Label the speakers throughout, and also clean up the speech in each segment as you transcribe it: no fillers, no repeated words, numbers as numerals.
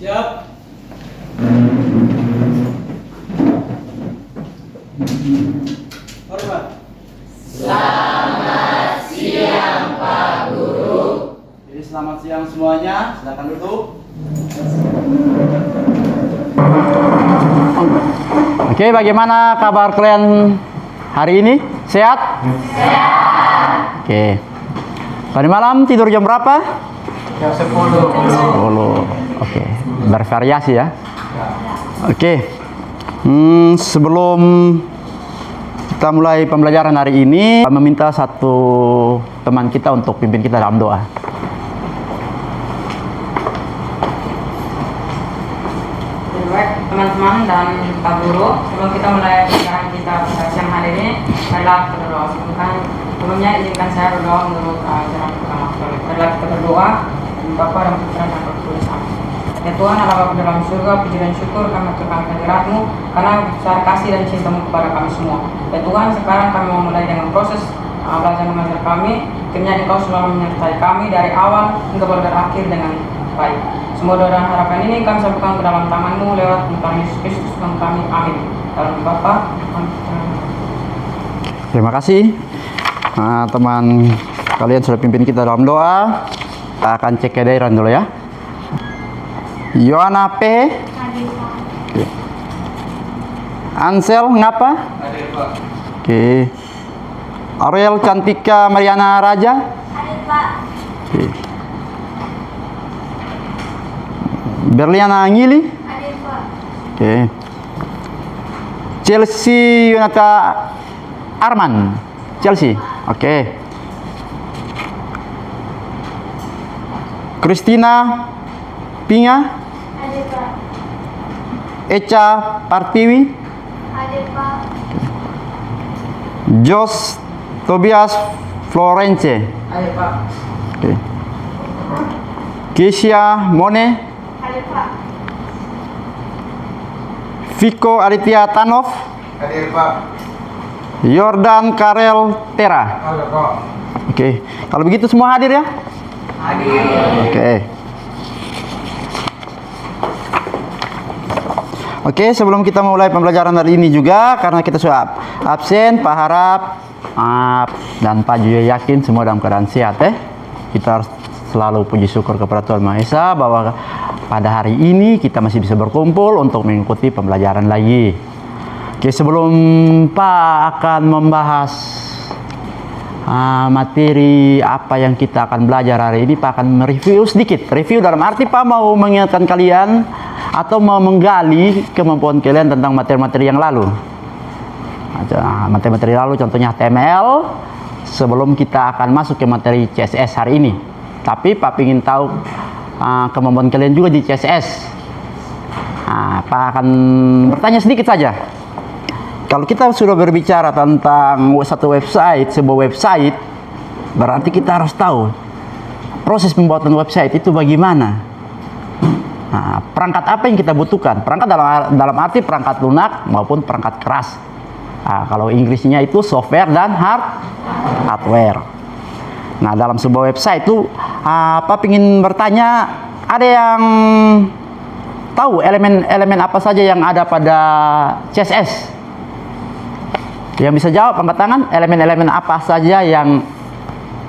Speaker 1: Siap. Mari, Pak.
Speaker 2: Selamat siang, Pak Guru.
Speaker 1: Jadi selamat siang semuanya. Silakan duduk.
Speaker 3: Oke, bagaimana kabar kalian hari ini? Sehat?
Speaker 2: Sehat.
Speaker 3: Oke. Tadi malam tidur jam berapa?
Speaker 2: Jam 10.
Speaker 3: 10. Oke. Bervariasi ya. Oke. Sebelum kita mulai pembelajaran hari ini, meminta satu teman kita untuk pimpin kita dalam doa.
Speaker 4: Baik teman-teman dan Pak Guru, sebelum kita mulai pembelajaran kita pada siang hari ini, marilah kita berdoa. Sebelumnya izinkan saya berdoa menurut ajaran agama Katolik. Marilah kita berdoa dan Bapa dan Putra dan Roh Kudus. Amin. Ya Tuhan, Allah Bapa dalam surga, puji dan syukur kami aturkan kehadirat-Mu karena besar kasih dan cinta-Mu kepada kami semua. Ya Tuhan, sekarang kami mau mulai dengan proses belajar mengajar kami. Kiranya Engkau selalu menyertai kami dari awal hingga berakhir dengan baik. Semua doa dan harapan ini kami sampaikan ke dalam tangan-Mu lewat Tuhan Yesus Kristus Tuhan kami. Amin. Dalam Bapa.
Speaker 3: Terima kasih. Teman kalian sudah pimpin kita dalam doa. Kita akan cek kehadiran dulu ya. Yohana P. Oke. Ansel ngapa?
Speaker 1: Hadir, Pak.
Speaker 3: Oke. Ariel Cantika Mariana Raja.
Speaker 2: Hadir, Pak.
Speaker 3: Oke. Berliana Ngili.
Speaker 2: Hadir, Pak.
Speaker 3: Oke. Chelsea Yunata Arman. Chelsea. Oke. Christina Pinga.
Speaker 2: Hadir, Pak.
Speaker 3: Echa Partiwi.
Speaker 2: Hadir, Pak.
Speaker 3: Jos Tobias Florence.
Speaker 4: Ayo Pak.
Speaker 3: Oke. Kesia Mone.
Speaker 2: Hadir, Pak.
Speaker 3: Viko Aditya Tanov.
Speaker 1: Hadir, Pak.
Speaker 3: Yordan Karel Tera.
Speaker 1: Halo, Pak.
Speaker 3: Oke. Kalau begitu semua hadir ya?
Speaker 4: Hadir.
Speaker 3: Oke. Oke, sebelum kita mulai pembelajaran hari ini juga, karena kita sudah absen, Pak Harap dan Pak juga yakin semua dalam keadaan sehat kita harus selalu puji syukur kepada Tuhan Maha Esa bahwa pada hari ini kita masih bisa berkumpul untuk mengikuti pembelajaran lagi. Oke, sebelum Pak akan membahas materi apa yang kita akan belajar hari ini, Pak akan mereview sedikit. Review dalam arti Pak mau mengingatkan kalian atau mau menggali kemampuan kalian tentang materi-materi yang lalu. Materi-materi lalu contohnya HTML sebelum kita akan masuk ke materi CSS hari ini. Tapi Pak ingin tahu kemampuan kalian juga di CSS. Pak akan bertanya sedikit saja. Kalau kita sudah berbicara tentang satu website, sebuah website, berarti kita harus tahu proses pembuatan website itu bagaimana. Perangkat apa yang kita butuhkan? Perangkat dalam arti perangkat lunak maupun perangkat keras. Kalau Inggrisnya itu software dan hardware. Nah, dalam sebuah website itu, Pak ingin bertanya, ada yang tahu elemen-elemen apa saja yang ada pada CSS? Yang bisa jawab angkat tangan, elemen-elemen apa saja yang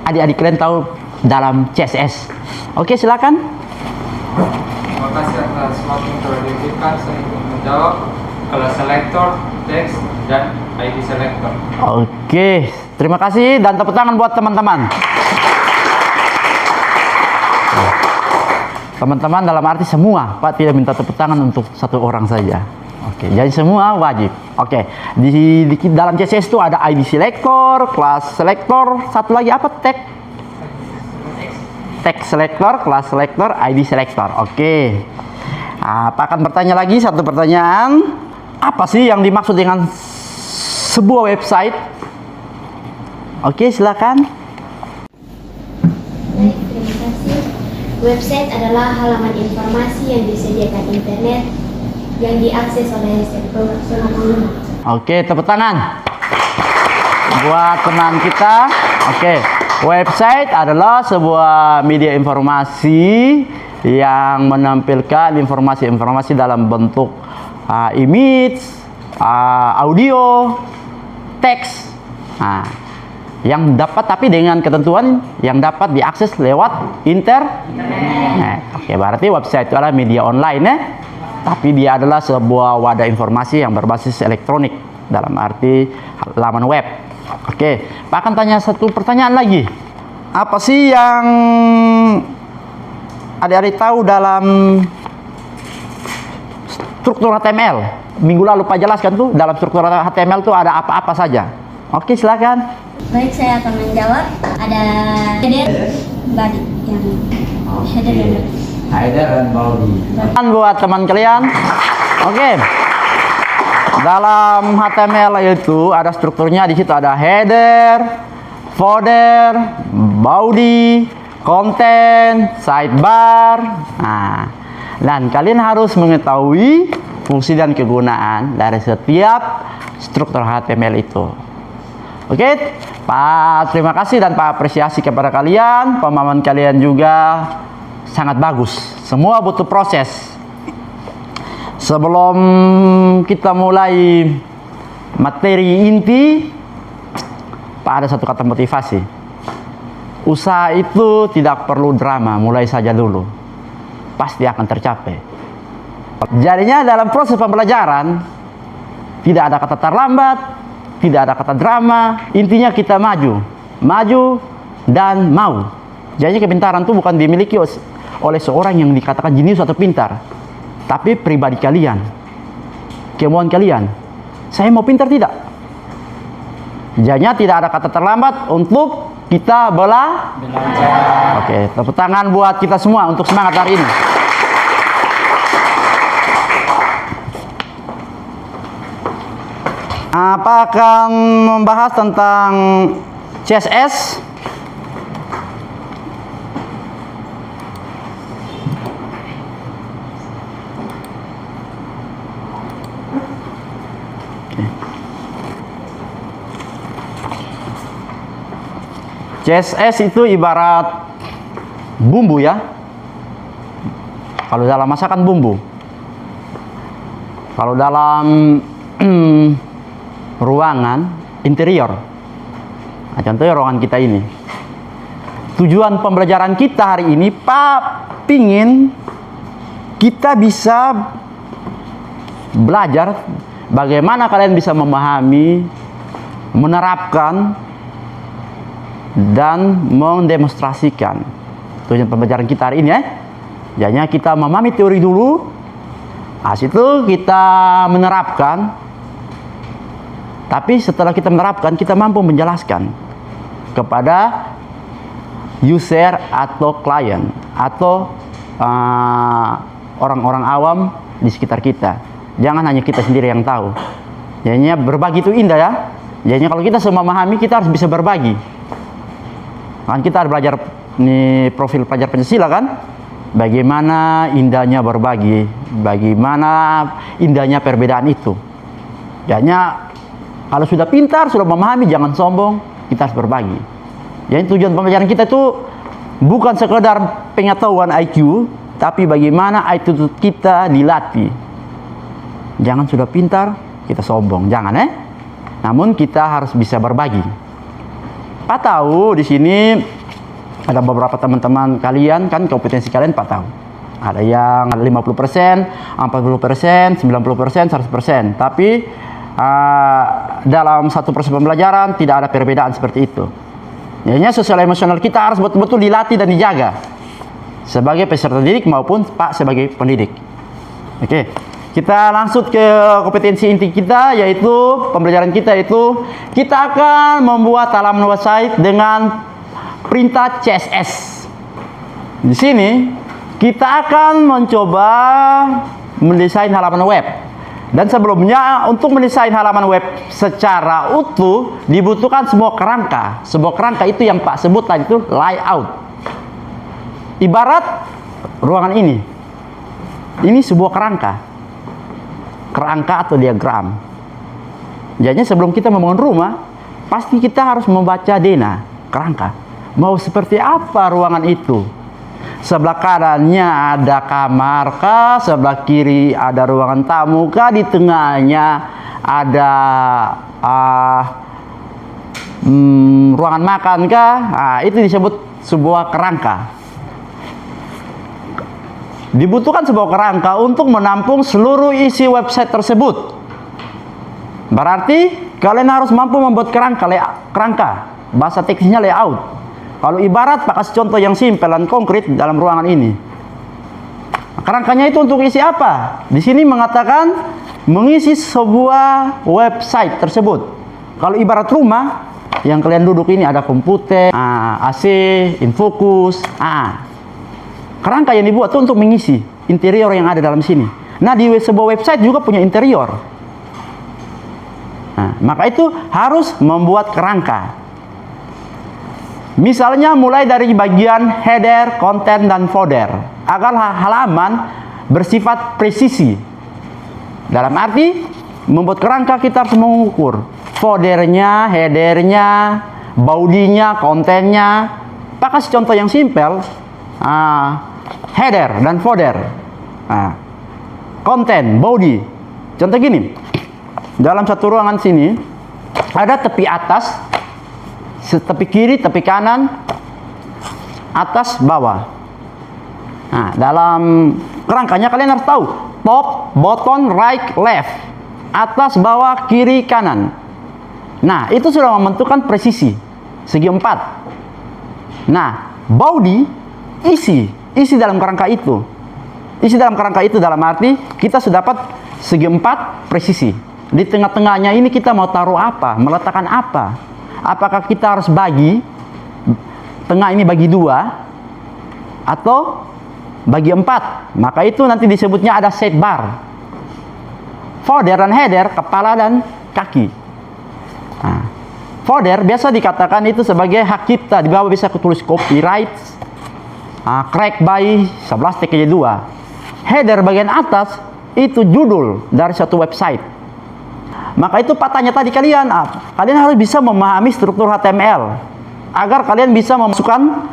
Speaker 3: adik-adik kalian tahu dalam CSS? Oke, silakan.
Speaker 5: Terima kasih atas waktu yang telah diberikan. Saya ingin menjawab kelas selector, text, dan ID selector.
Speaker 3: Oke, terima kasih dan tepuk tangan buat teman-teman. Teman-teman dalam arti semua, Pak tidak minta tepuk tangan untuk satu orang saja. Oke, jadi semua wajib. Oke, di dalam CSS itu ada ID selector, class selector, satu lagi apa? Text selector, class selector, ID selector. Oke. Pak akan bertanya lagi satu pertanyaan. Apa sih yang dimaksud dengan sebuah website? Oke, silakan.
Speaker 6: Baik, terima kasih. Website adalah halaman informasi yang disediakan internet yang diakses oleh semua pengguna.
Speaker 3: Oke, tepuk tangan buat teman kita. Oke, website adalah sebuah media informasi yang menampilkan informasi-informasi dalam bentuk image, audio, teks. Nah, yang dapat tapi dengan ketentuan yang dapat diakses lewat internet. Oke, berarti website itu adalah media online tapi dia adalah sebuah wadah informasi yang berbasis elektronik dalam arti laman web. Oke, Pak akan tanya satu pertanyaan lagi. Apa sih yang adik-adik tahu dalam struktur HTML? Minggu lalu Pak jelaskan tuh dalam struktur HTML tuh ada apa-apa saja. Oke, silakan.
Speaker 6: Baik, saya akan menjawab. Ada header, body, yang header dan body.
Speaker 1: Header dan body.
Speaker 3: Dan buat teman kalian, oke. Dalam HTML itu ada strukturnya, di situ ada header, footer, body, content, sidebar. Nah, dan kalian harus mengetahui fungsi dan kegunaan dari setiap struktur HTML itu. Oke, Pak, terima kasih dan Pak apresiasi kepada kalian. Pemahaman kalian juga sangat bagus. Semua butuh proses. Sebelum kita mulai materi inti, Pak ada satu kata motivasi. Usaha itu tidak perlu drama, mulai saja dulu. Pasti akan tercapai. Jadinya dalam proses pembelajaran tidak ada kata terlambat, tidak ada kata drama. Intinya kita maju dan mau. Jadi kepintaran itu bukan dimiliki oleh seorang yang dikatakan jenius atau pintar, tapi pribadi kalian, kemauan kalian. Saya mau pintar tidak? Jadinya tidak ada kata terlambat untuk kita belajar. Oke, tepuk tangan buat kita semua untuk semangat hari ini. Apa akan membahas tentang CSS? CSS itu ibarat bumbu ya. Kalau dalam masakan bumbu. Kalau dalam ruangan interior. Nah, contohnya ruangan kita ini. Tujuan pembelajaran kita hari ini, Pak, pingin kita bisa belajar bagaimana kalian bisa memahami, menerapkan, dan mendemonstrasikan. Tujuan pembelajaran kita hari ini ya. Jadinya kita memahami teori dulu, habis itu kita menerapkan. Tapi setelah kita menerapkan, kita mampu menjelaskan kepada user atau klien atau orang-orang awam di sekitar kita. Jangan hanya kita sendiri yang tahu. Jadinya berbagi itu indah ya. Jadinya kalau kita semua memahami, kita harus bisa berbagi. Kan kita harus belajar nih profil pelajar Pancasila kan? Bagaimana indahnya berbagi, bagaimana indahnya perbedaan itu. Jadinya kalau sudah pintar, sudah memahami, jangan sombong, kita harus berbagi. Jadi tujuan pembelajaran kita itu bukan sekedar pengetahuan IQ, tapi bagaimana attitude kita dilatih. Jangan sudah pintar, kita sombong, jangan Namun kita harus bisa berbagi. Pak tahu di sini ada beberapa teman-teman kalian kan kompetensi kalian Pak tahu. Ada yang 50%, 40%, 90%, 100%. Tapi dalam satu proses pembelajaran tidak ada perbedaan seperti itu. Jadinya sosial emosional kita harus betul-betul dilatih dan dijaga sebagai peserta didik maupun Pak sebagai pendidik. Oke, kita langsung ke kompetensi inti kita, yaitu pembelajaran kita itu kita akan membuat halaman website dengan perintah CSS. Di sini kita akan mencoba mendesain halaman web. Dan sebelumnya untuk mendesain halaman web secara utuh dibutuhkan sebuah kerangka. Sebuah kerangka itu yang Pak sebut tadi itu layout. Ibarat ruangan ini. Ini sebuah kerangka. Kerangka atau diagram. Jadi sebelum kita membangun rumah, pasti kita harus membaca dena, kerangka. Mau seperti apa ruangan itu? sebelah kanannya ada kamar kah, sebelah kiri ada ruangan tamu kah, di tengahnya ada ruangan makan kah. Nah, itu disebut sebuah kerangka. Dibutuhkan sebuah kerangka untuk menampung seluruh isi website tersebut. Berarti kalian harus mampu membuat kerangka. Bahasa teknisnya layout. Kalau ibarat, Pak kasih contoh yang simpel dan konkret dalam ruangan ini. Kerangkanya itu untuk isi apa? Di sini mengatakan mengisi sebuah website tersebut. Kalau ibarat rumah, yang kalian duduk ini ada komputer, AC, infocus. Kerangka yang dibuat itu untuk mengisi interior yang ada dalam sini. Nah, di sebuah website juga punya interior. Nah, maka itu harus membuat kerangka. Misalnya mulai dari bagian header, konten, dan footer, agar halaman bersifat presisi. Dalam arti membuat kerangka kita harus mengukur footernya, headernya, bodinya, kontennya. Pak kasih contoh yang simpel. Header dan footer, konten, body. Contoh gini, dalam satu ruangan sini ada tepi atas, tepi kiri, tepi kanan, atas, bawah. Nah, dalam kerangkanya kalian harus tahu top, bottom, right, left, atas, bawah, kiri, kanan. Nah, itu sudah membentukkan presisi segi 4. Nah, body isi dalam kerangka itu. Isi dalam kerangka itu dalam arti kita sudah dapat segi 4 presisi. Di tengah-tengahnya ini kita mau taruh apa, meletakkan apa? Apakah kita harus bagi tengah ini bagi 2 atau bagi 4? Maka itu nanti disebutnya ada sidebar. Footer dan header, kepala dan kaki. Footer biasa dikatakan itu sebagai hak cipta, di bawah bisa tulis copyright, crack by 11 TKJ 2. Header bagian atas itu judul dari satu website. Maka itu patahnya tadi kalian harus bisa memahami struktur HTML agar kalian bisa memasukkan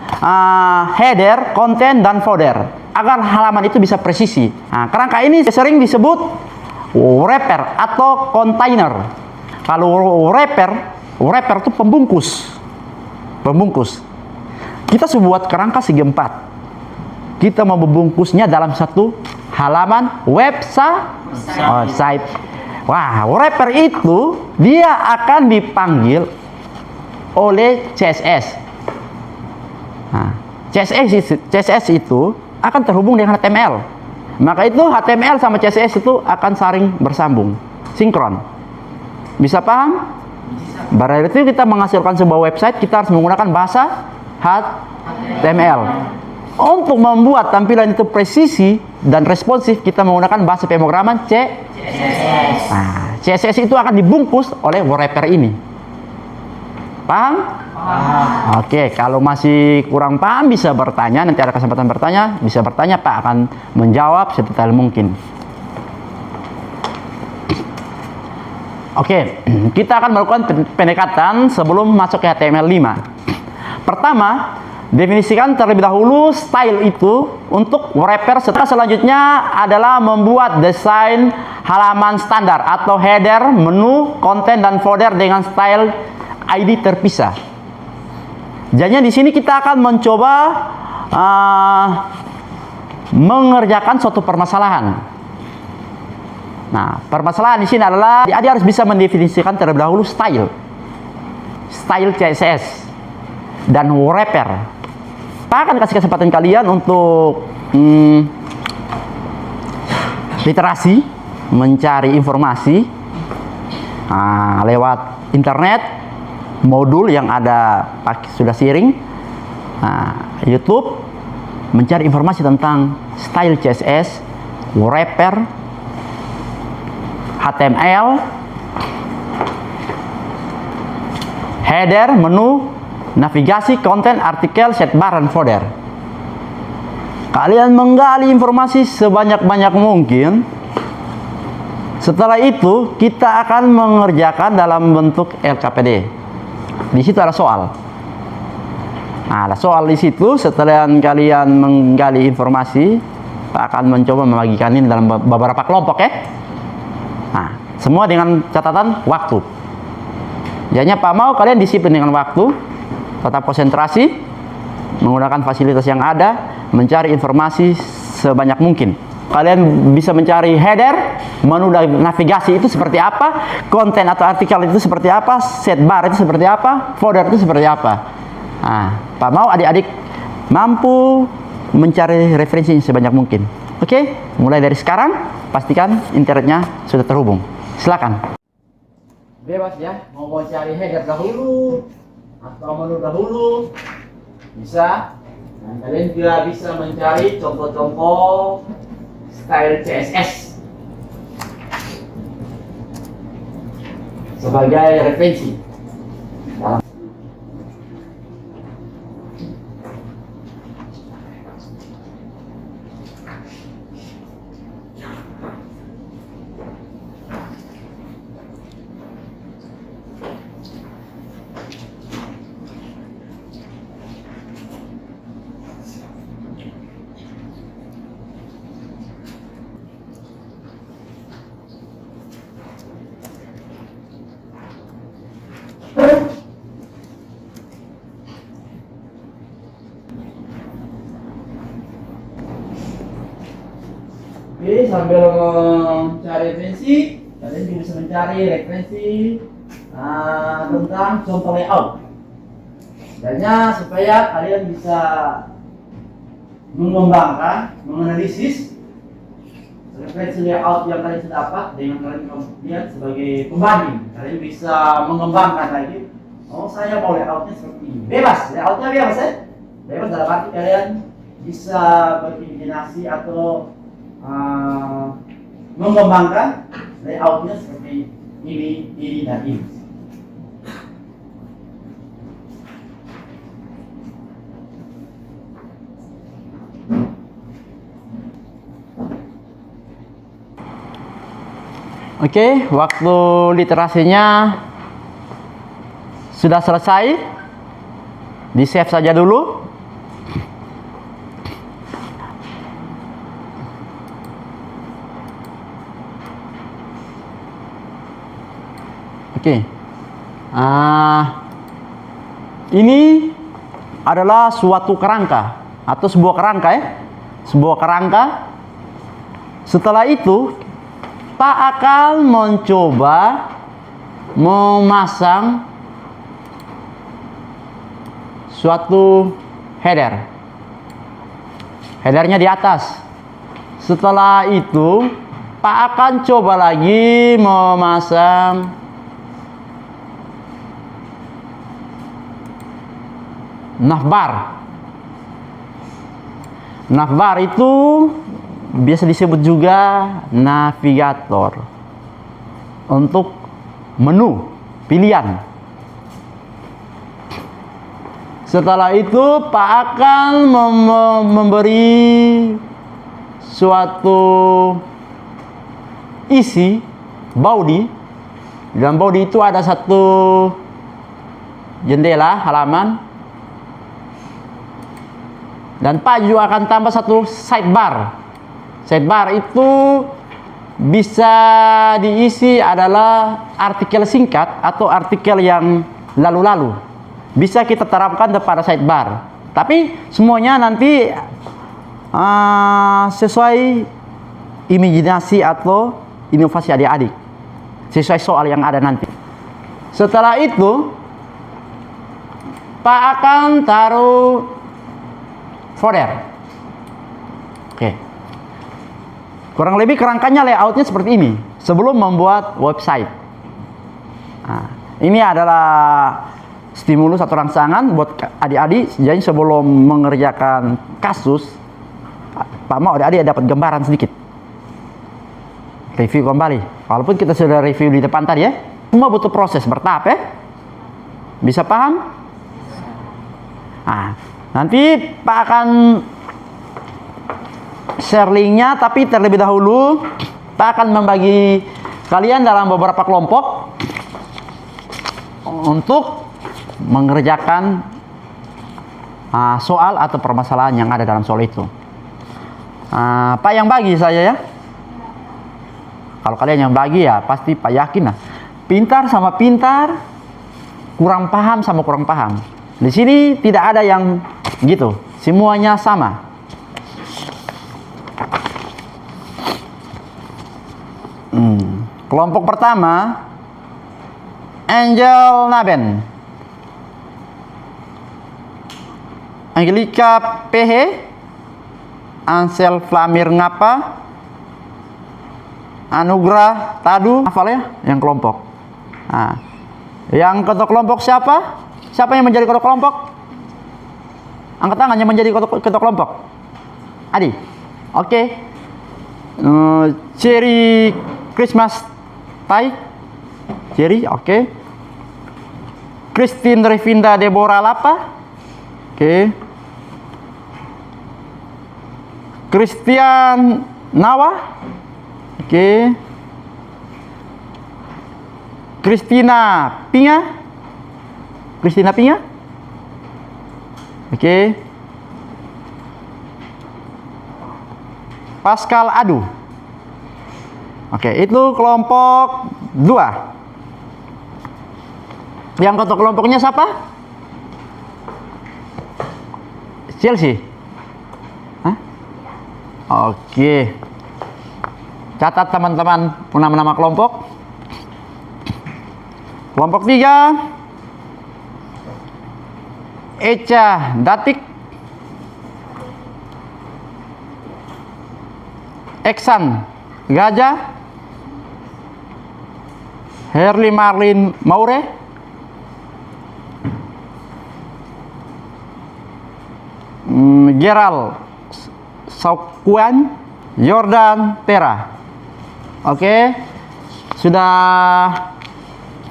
Speaker 3: header, konten, dan footer agar halaman itu bisa presisi. Kerangka ini sering disebut wrapper atau container. Kalau wrapper itu pembungkus. Kita buat kerangka segi 4. Kita mau membungkusnya dalam satu halaman website. Wah, wrapper itu dia akan dipanggil oleh CSS. CSS itu akan terhubung dengan HTML. Maka itu HTML sama CSS itu akan saling bersambung, sinkron. Bisa paham? Berarti kita menghasilkan sebuah website, kita harus menggunakan bahasa HTML. Untuk membuat tampilan itu presisi dan responsif, kita menggunakan bahasa pemrograman CSS. CSS itu akan dibungkus oleh wrapper ini. Paham? Oke, kalau masih kurang paham bisa bertanya, nanti ada kesempatan bertanya, bisa bertanya, Pak akan menjawab sedetail mungkin. Oke, kita akan melakukan pendekatan sebelum masuk ke HTML5. Pertama, definisikan terlebih dahulu style itu untuk wrapper. Selanjutnya adalah membuat desain halaman standar atau header, menu, konten, dan footer dengan style ID terpisah. Jadinya di sini kita akan mencoba mengerjakan suatu permasalahan. Nah, permasalahan di sini adalah dia harus bisa mendefinisikan terlebih dahulu style CSS dan wrapper. Pak akan kasih kesempatan kalian untuk literasi, mencari informasi lewat internet, modul yang ada Pak sudah sharing, YouTube, mencari informasi tentang style CSS, wrapper, HTML, header, menu, navigasi, konten, artikel, sidebar, dan footer. Kalian menggali informasi sebanyak-banyak mungkin. Setelah itu kita akan mengerjakan dalam bentuk LKPD. Di situ ada soal. Nah, ada soal di situ. Setelah kalian menggali informasi, Pak akan mencoba membagikan ini dalam beberapa kelompok ya. Nah, semua dengan catatan waktu. Jadinya Pak mau kalian disiplin dengan waktu, tetap konsentrasi, menggunakan fasilitas yang ada, mencari informasi sebanyak mungkin. Kalian bisa mencari header, menu navigasi itu seperti apa, konten atau artikel itu seperti apa, sidebar itu seperti apa, folder itu seperti apa. Nah, Pak mau adik-adik mampu mencari referensi sebanyak mungkin. Oke, mulai dari sekarang pastikan internetnya sudah terhubung. Silakan. Bebas ya, mau cari header dahulu atau menu dahulu bisa. Dan kalian juga bisa mencari contoh-contoh style CSS sebagai referensi. Oke, sambil mencari referensi, kalian juga bisa mencari referensi tentang contoh layout. Dannya supaya kalian bisa mengembangkan, menganalisis referensi layout yang kalian sudah dapat dengan kalian lihat sebagai pembanding. Kalian bisa mengembangkan lagi. Oh, saya mau layoutnya seperti ini. Bebas, layoutnya bebas ya. Bebas dalam arti kalian bisa berimajinasi atau mengembangkan layoutnya seperti ini dan ini. Oke, waktu literasinya sudah selesai. Di save saja dulu. Oke, ini adalah suatu kerangka atau sebuah kerangka ya, sebuah kerangka. Setelah itu, Pak akan mencoba memasang suatu header. Headernya di atas. Setelah itu, Pak akan coba lagi memasang navbar. Navbar itu biasa disebut juga navigator untuk menu pilihan. Setelah itu Pak akan memberi suatu isi body. Dalam body itu ada satu jendela halaman. Dan Pak juga akan tambah satu sidebar. Sidebar itu bisa diisi adalah artikel singkat atau artikel yang lalu-lalu. Bisa kita terapkan pada sidebar. Tapi semuanya nanti sesuai imajinasi atau inovasi adik-adik. Sesuai soal yang ada nanti. Setelah itu, Pak akan taruh folder. Oke. Kurang lebih kerangkanya layoutnya seperti ini sebelum membuat website. Nah, ini adalah stimulus atau rangsangan buat adik-adik. Jadi sebelum mengerjakan kasus, Pak mau adik-adik dapat gambaran sedikit. Review kembali. Walaupun kita sudah review di depan tadi ya, semua butuh proses bertahap ya. Bisa paham? Nah, nanti Pak akan share linknya, tapi terlebih dahulu Pak akan membagi kalian dalam beberapa kelompok untuk mengerjakan soal atau permasalahan yang ada dalam soal itu. Pak yang bagi saya ya. Kalau kalian yang bagi ya pasti Pak yakin lah. Pintar sama pintar, kurang paham sama kurang paham. Di sini tidak ada yang gitu, semuanya sama. Kelompok pertama, Angel Naben, Angelika PH, Ansel Flamir Ngapa, Anugrah Tadu, hafal ya yang kelompok. Yang ketua kelompok siapa? Siapa yang menjadi ketua kelompok? Angkat tangan yang menjadi ketua kelompok. Adi. Oke. Cherry Christmas Tai. Cherry, oke. Christine Revinda Deborah Lapa. Oke. Christian Nawa. Oke. Christina Pinga. Oke. Pascal Adu. Oke, itu kelompok 2. Yang ketua kelompoknya siapa? Chelsea. Hah? Oke. Catat teman-teman nama-nama kelompok. Kelompok 3, Echa Datik, Eksan Gajah, Herli Marlin Maure, Gerald Saukuan, Jordan Tera. Oke, sudah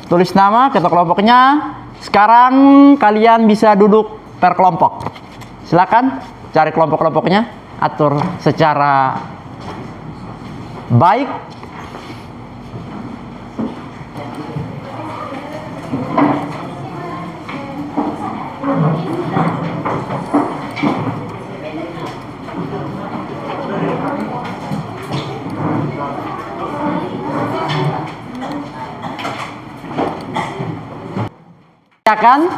Speaker 3: tulis nama ketua kelompoknya. Sekarang kalian bisa duduk per kelompok. Silakan cari kelompok-kelompoknya, atur secara baik. Kan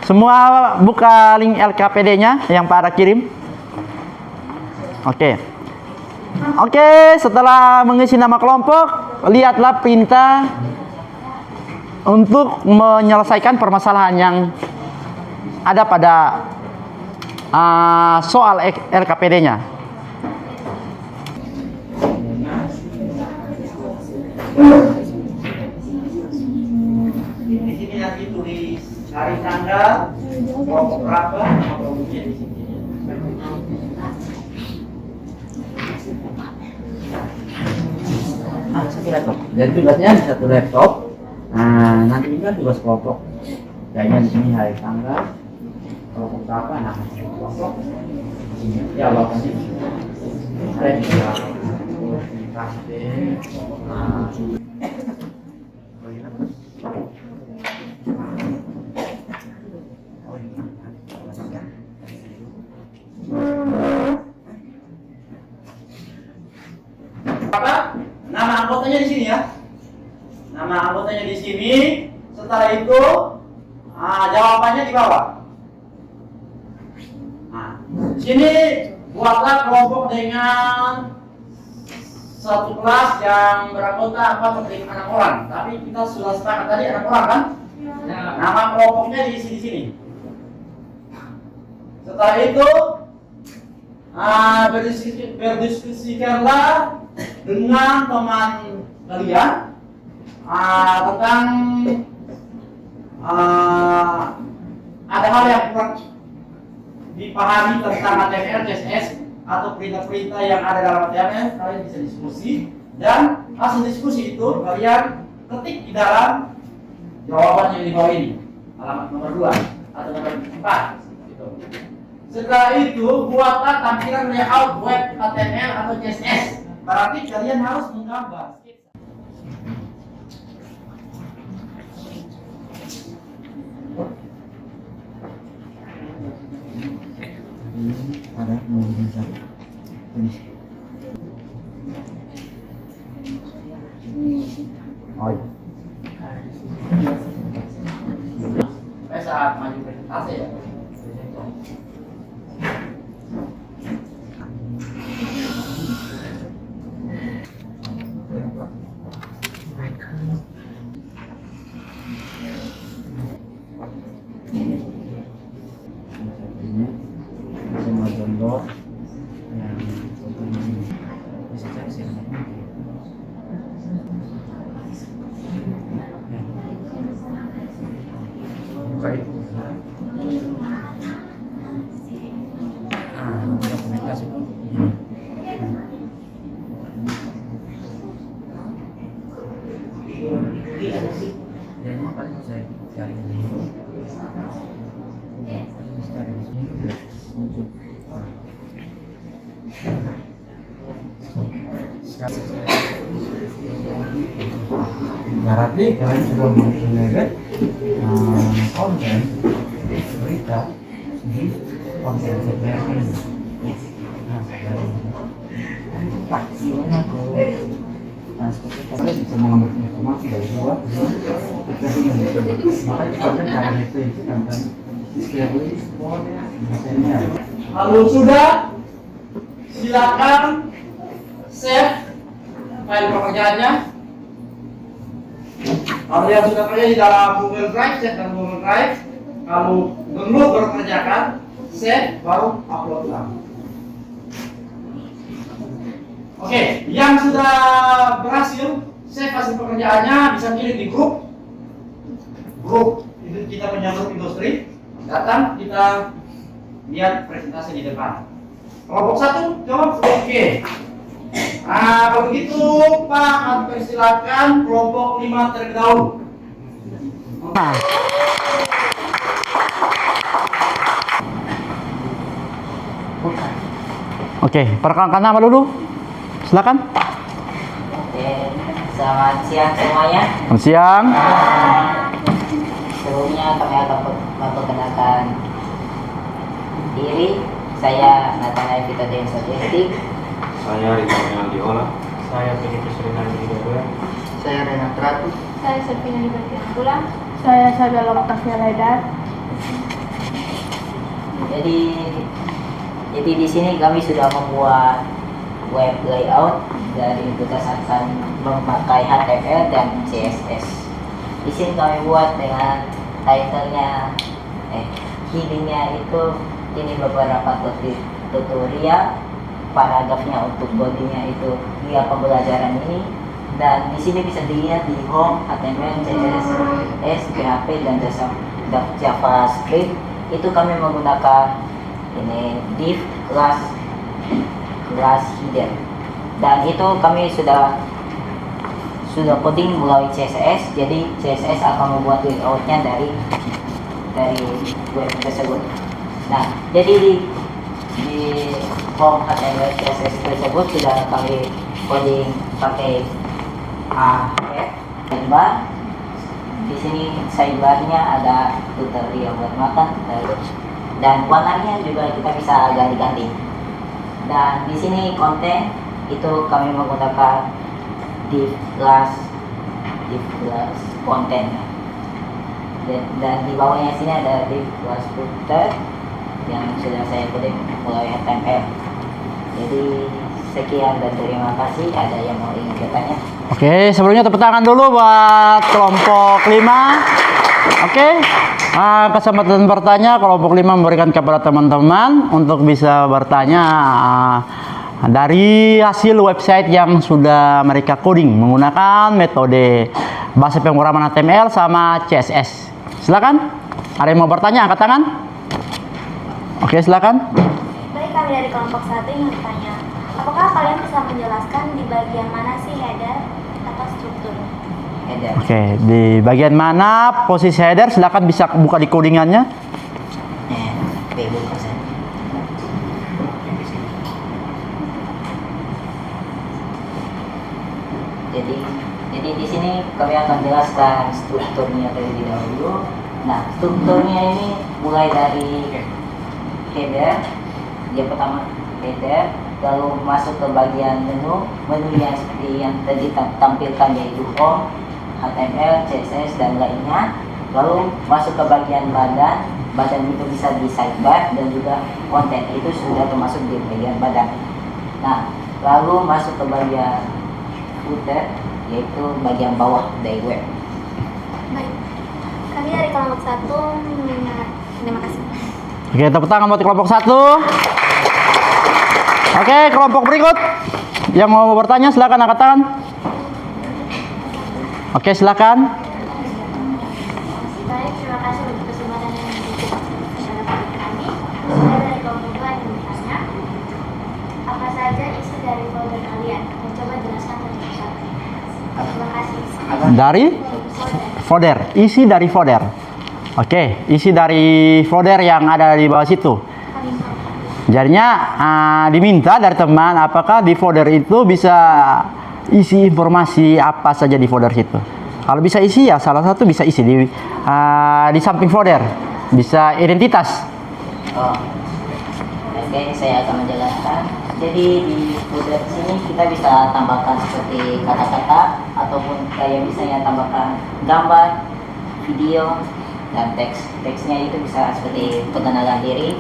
Speaker 3: semua buka link LKPD-nya yang Pak Ara kirim. Oke, setelah mengisi nama kelompok, lihatlah perintah untuk menyelesaikan permasalahan yang ada pada soal LKPD-nya. Nanti tulis hari tanggal, kelompok berapa, kelompoknya di sini. Satu laptop. Dan tugasnya di satu laptop. Nanti ini kan tugas kelompok. Kayaknya di sini hari tanggal, kelompok berapa, nama kelompok. Ini jawabannya. Ada juga. Nama anggotanya di sini ya. Nama anggotanya di sini. Setelah itu jawabannya di bawah. Di sini buatlah kelompok dengan satu kelas yang beranggota 4 sampai 6 orang. Tapi kita sudah sepakat tadi 6 orang kan? Ya. Nama kelompoknya di sini. Setelah itu berdiskusikanlah dengan teman kalian tentang ada hal yang kurang dipahami tentang HTML, CSS atau perintah-perintah yang ada dalam HTML. Kalian bisa diskusi dan hasil diskusi itu kalian ketik di dalam jawaban yang di bawah ini, alamat nomor 2 atau nomor 4 gitu. Setelah itu buatlah tampilan layout web HTML atau CSS. Berarti kalian harus menggambar.
Speaker 1: ada mau bisa ini. Oh iya. Saat maju presentasi ya. Semua download yang bisa cari sih. Baik. Dokumentasi. Ya, ini paling saya cari ini. Berarti kalian sudah mempunyai konten berita di konten CPR ini. Nah, gimana kalau seperti kalian bisa mengambil informasi dari luar, makanya konten cara itu kan
Speaker 7: Kalau sudah, silakan save file pekerjaannya. Kalau yang sudah kerja di dalam Google Drive, save dan Google Drive. Kalau belum baru kerjakan, save baru upload ulang. Oke, yang sudah berhasil save hasil pekerjaannya bisa kirim di grup. Grup itu kita punya grup industri. Datang kita lihat presentasi di depan. Kelompok 1 jawab oke. Nah, kalau begitu Pak, kami persilakan kelompok 5 terlebih dahulu.
Speaker 3: Oke, perkenalkan nama dulu. Silakan.
Speaker 8: Selamat siang semuanya.
Speaker 3: Selamat siang.
Speaker 8: Sebelumnya kami akan memperkenalkan diri. Saya Nathanael Vito Denso Destik.
Speaker 5: Saya Rizal Diola.
Speaker 7: Saya Filipi Serinandi Dua.
Speaker 8: Saya Renat Ratu.
Speaker 2: Saya Sepina Libertian Pulang.
Speaker 6: Saya Sabella Octavia Ledar.
Speaker 8: Jadi di sini kami sudah membuat web layout dari berdasarkan memakai HTML dan CSS. Di sini kami buat dengan title-nya, heading-nya itu ini beberapa tutorial, paragrafnya untuk bodinya itu dia pembelajaran ini, dan di sini bisa dilihat di home HTML, CSS, PHP dan JavaScript itu kami menggunakan ini div class header, dan itu kami sudah coding melalui CSS. Jadi CSS akan membuat layoutnya dari web tersebut. Nah, jadi di home HTML CSS tersebut sudah kami coding pakai sidebar. Di sini sidebarnya ada tutorial buat makan, dan warnanya juga kita bisa ganti-ganti. Dan di sini konten itu kami menggunakan div class konten, dan di bawahnya sini ada div class footer yang sudah saya kode melalui HTML. Jadi sekian dan terima kasih. Ada yang mau ingin bertanya?
Speaker 3: Oke, sebelumnya tepuk tangan dulu buat kelompok 5. Oke, kesempatan bertanya kelompok 5 memberikan kepada teman-teman untuk bisa bertanya dari hasil website yang sudah mereka coding menggunakan metode bahasa pemrograman HTML sama CSS. Silakan. Ada yang mau bertanya? Angkat tangan. Oke, silakan.
Speaker 6: Baik, kami dari kelompok 1 yang bertanya, apakah kalian bisa menjelaskan di bagian mana sih header atau struktur?
Speaker 8: Header.
Speaker 3: Oke, di bagian mana posisi header? Silakan bisa buka di codingannya.
Speaker 8: Jadi di sini kami akan jelaskan strukturnya terlebih dahulu. Nah, strukturnya ini mulai dari header. Yang pertama header, lalu masuk ke bagian menu yang seperti yang tadi tampilkan, yaitu home, HTML, CSS dan lainnya. Lalu masuk ke bagian badan itu bisa di sidebar, dan juga konten itu sudah termasuk di bagian badan. Nah, lalu masuk ke bagian footer, yaitu bagian bawah dari web.
Speaker 6: Baik. Kami dari kelompok 1 terima kasih.
Speaker 3: Oke, tepuk tangan buat kelompok 1. Oke, kelompok berikut yang mau bertanya silakan angkat tangan. Oke, silakan.
Speaker 6: Baik, terima kasih untuk kesempatan yang diberikan kepada kami. Saya dari kelompok 2 yang bertanya, apa saja isi dari folder kalian? Dan coba jelaskan satu-satu. Terima kasih.
Speaker 3: Dari folder, isi dari folder. Oke, isi dari folder yang ada di bawah situ. Jadinya diminta dari teman apakah di folder itu bisa isi informasi apa saja di folder situ. Kalau bisa isi ya salah satu bisa isi di samping folder, bisa identitas.
Speaker 8: Oh, oke, saya akan menjelaskan. Jadi di folder sini kita bisa tambahkan seperti kata-kata ataupun kayak misalnya tambahkan gambar, video, dan teks. Teksnya itu bisa seperti pengenalan diri.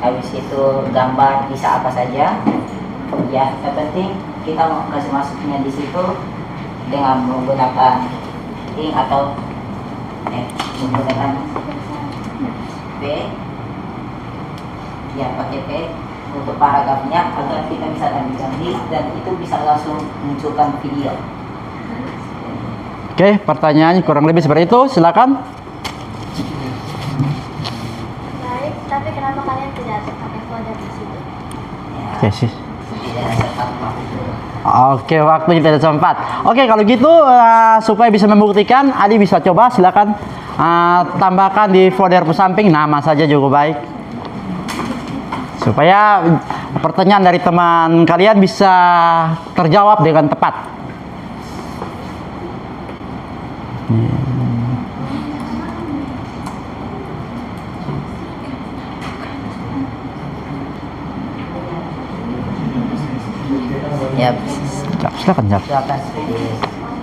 Speaker 8: Habis itu gambar bisa apa saja. Ya, yang penting kita mau kasih masuknya di situ dengan menggunakan link atau menggunakan P, ya pakai P untuk paragrafnya agar kita bisa tampilkan link dan itu bisa langsung munculkan video.
Speaker 3: Oke, pertanyaannya kurang lebih seperti itu. Silakan.
Speaker 6: Baik, tapi kenapa kalian tidak pakai folder di situ?
Speaker 3: Oke, sih.
Speaker 8: Tidak sempat waktu.
Speaker 3: Oke, waktunya tidak sempat. Oke, kalau gitu supaya bisa membuktikan, Adi bisa coba silakan tambahkan di folder pesamping nama saja juga baik. Supaya pertanyaan dari teman kalian bisa terjawab dengan tepat.
Speaker 8: Ya,
Speaker 3: Silakan jawab.
Speaker 8: silakan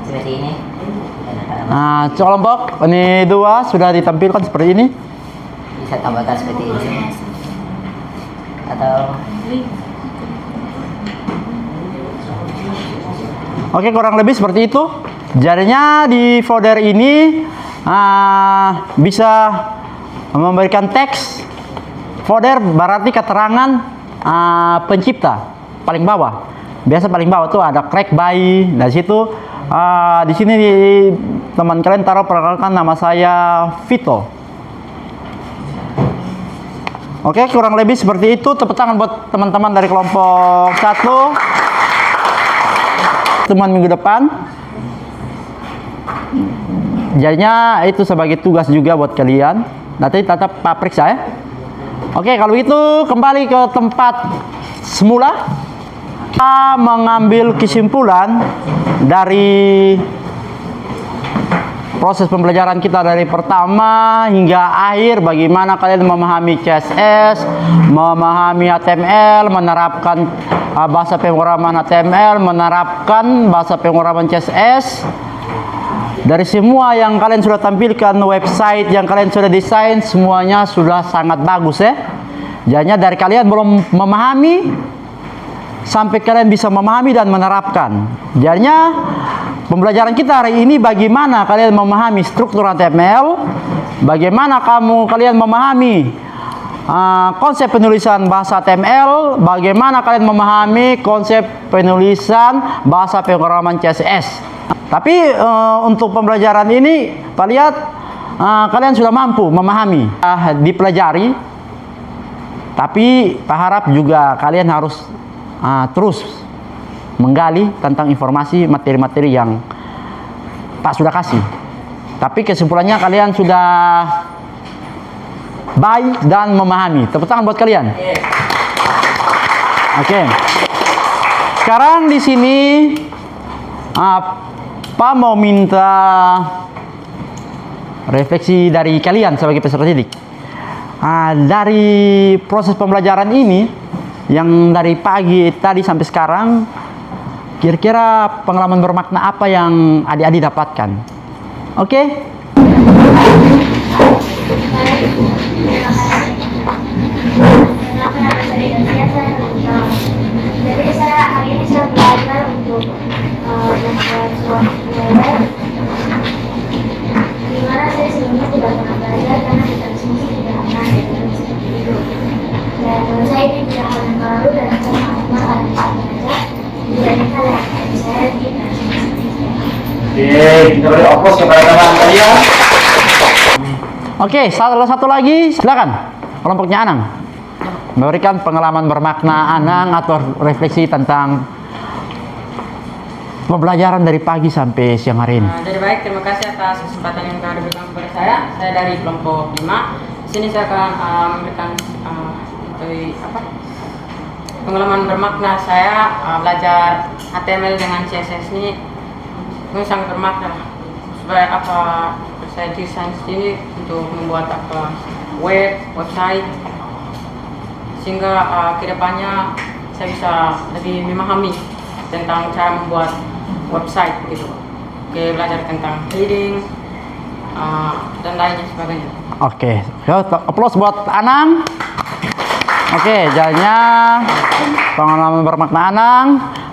Speaker 8: seperti ini.
Speaker 3: Nah, kelompok ini 2 sudah ditampilkan seperti ini.
Speaker 8: Bisa tambahkan seperti ini. Atau
Speaker 3: Oke, kurang lebih seperti itu. Jadinya di folder ini bisa memberikan teks. Folder berarti keterangan pencipta paling bawah. Biasa paling bawah tuh ada crack by. Dari situ di sini teman kalian taruh perkenalkan nama saya Vito. Oke, kurang lebih seperti itu. Tepuk tangan buat teman-teman dari kelompok 1. Teman minggu depan. Jadinya itu sebagai tugas juga buat kalian. Nanti tetap Pak periksa ya. Oke, kalau itu kembali ke tempat semula. Kita mengambil kesimpulan dari proses pembelajaran kita dari pertama hingga akhir, bagaimana kalian memahami CSS, memahami HTML, menerapkan bahasa pemrograman HTML, menerapkan bahasa pemrograman CSS. Dari semua yang kalian sudah tampilkan, website yang kalian sudah desain, semuanya sudah sangat bagus ya. Jadinya dari kalian belum memahami sampai kalian bisa memahami dan menerapkan. Jadinya pembelajaran kita hari ini bagaimana kalian memahami struktur HTML, bagaimana kalian memahami konsep penulisan bahasa HTML, bagaimana kalian memahami konsep penulisan bahasa pemrograman CSS. Tapi untuk pembelajaran ini, Pak lihat kalian sudah mampu memahami, dipelajari. Tapi Pak harap juga kalian harus terus menggali tentang informasi materi-materi yang Pak sudah kasih. Tapi kesimpulannya kalian sudah baik dan memahami. Tepuk tangan buat kalian. Oke. Sekarang di sini Pak mau minta refleksi dari kalian sebagai peserta didik. Dari proses pembelajaran ini, yang dari pagi tadi sampai sekarang, kira-kira pengalaman bermakna apa yang adik-adik dapatkan? Oke?
Speaker 6: Jadi hari ini saya belajar untuk membuat suatu web di mana saya sebelumnya tidak pernah belajar karena di transmisi tidak pernah belajar seperti itu. Dan menurut saya ini tidak hal yang baru dan saya sangat akan belajar dibandingkan dengan saya di transmisi.
Speaker 7: Oke, kita beri oplos kepada teman kalian.
Speaker 3: Oke, satu lagi, silakan kelompoknya Anang memberikan pengalaman bermakna Anang atau refleksi tentang pembelajaran dari pagi sampai siang hari ini.
Speaker 4: Jadi baik, terima kasih atas kesempatan yang telah diberikan kepada saya. Saya dari kelompok 5. Di sini saya akan memberikan pengalaman bermakna saya belajar HTML dengan CSS ini sangat bermakna. Supaya saya desain ini untuk membuat website, sehingga kedepannya saya bisa lebih memahami tentang cara membuat website gitu. Oke, belajar tentang heading dan lainnya sebagainya.
Speaker 3: Oke, aplaus buat Anang. Oke, jadinya pengalaman bermakna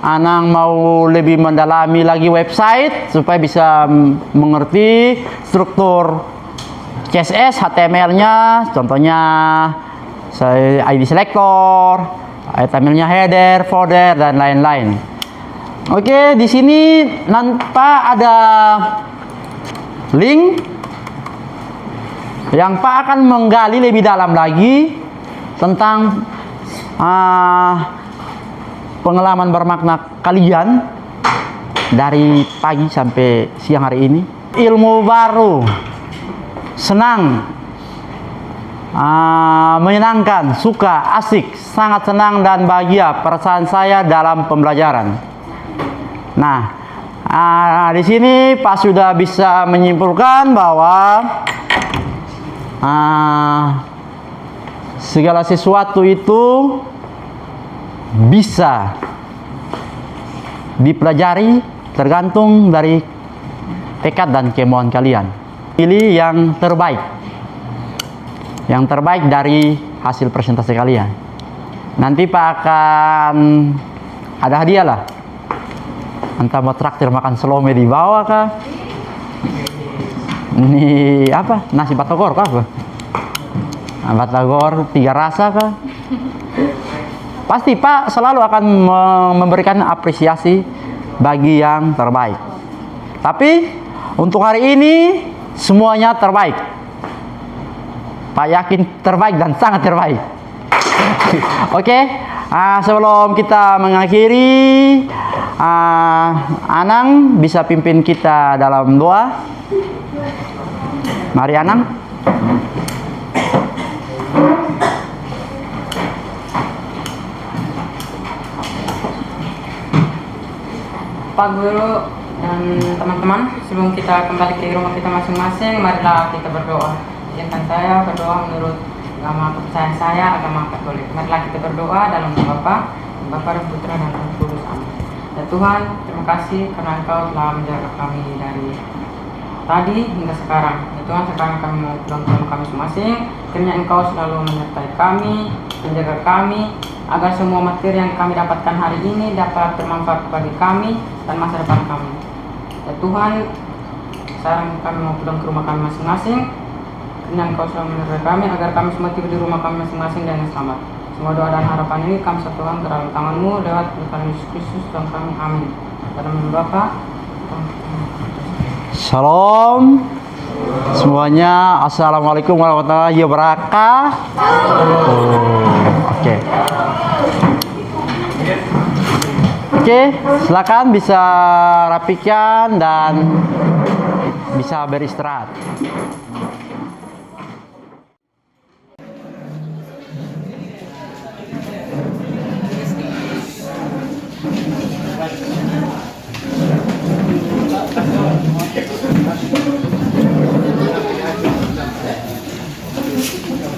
Speaker 3: Anang mau lebih mendalami lagi website supaya bisa mengerti struktur CSS, HTML-nya, contohnya ID selector, HTML-nya header, footer, dan lain-lain. Oke, di sini nampak ada link yang Pak akan menggali lebih dalam lagi tentang pengalaman bermakna kalian dari pagi sampai siang hari ini. Ilmu baru, senang, menyenangkan, suka, asik, sangat senang dan bahagia perasaan saya dalam pembelajaran. Nah, di sini Pak sudah bisa menyimpulkan bahwa segala sesuatu itu bisa dipelajari tergantung dari tekad dan kemauan kalian. Pilih yang terbaik. Yang terbaik dari hasil presentasi kalian. Nanti Pak akan ada hadiah lah. Entah mau traktir makan selome di bawah kah? Ini apa? Nasi batagor kah apa? Batagor 3 rasa kah? Pasti Pak selalu akan memberikan apresiasi bagi yang terbaik. Tapi untuk hari ini semuanya terbaik. Pak yakin terbaik dan sangat terbaik. Oke, sebelum kita mengakhiri, Anang bisa pimpin kita dalam doa. Mari Anang.
Speaker 4: Pak Guru dan teman-teman, sebelum kita kembali ke rumah kita masing-masing, marilah kita berdoa. Izinkan saya berdoa menurut agama kepercayaan saya, agama Katolik. Marilah kita berdoa dalam nama Bapa dan Putra dan Roh Kudus. Amin. Ya Tuhan, terima kasih karena Engkau telah menjaga kami dari tadi hingga sekarang. Ya Tuhan, sekarang kami mau pulang ke rumah kami masing-masing. Kiranya Engkau selalu menyertai kami, menjaga kami, agar semua materi yang kami dapatkan hari ini dapat bermanfaat bagi kami dan masa depan kami. Ya Tuhan, sekarang kami mau pulang ke rumah kami masing-masing. Kiranya Engkau selalu menyertai kami, agar kami semua tiba di rumah kami masing-masing dengan selamat. Semua doa dan harapan ini kami satukan ke dalam tangan-Mu lewat Tuhan Yesus Kristus Tuhan kami. Amin. Dalam nama Bapa.
Speaker 3: Shalom semuanya. Assalamualaikum warahmatullahi wabarakatuh. Oke, silakan bisa rapikan dan bisa beristirahat.